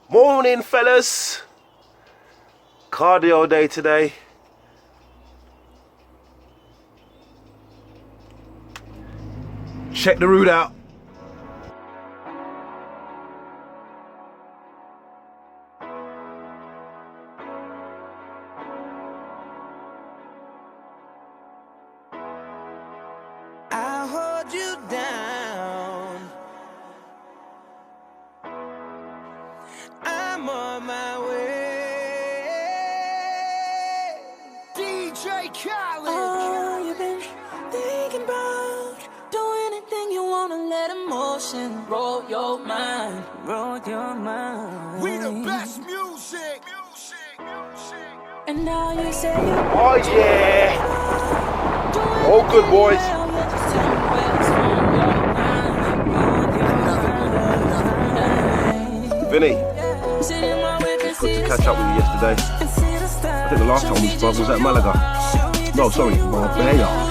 Morning, fellas. Cardio day today. Check the route out. I'll hold you down. I'm on my way. DJ Khaled. Oh, you've been thinking about doing anything you wanna, let emotion roll your mind. Roll your mind. We the best music. And now you say Oh yeah. All good, boys. Vinny, good to catch up with you yesterday. I think the last time we spoke was at Malaga. No, sorry, Marbella.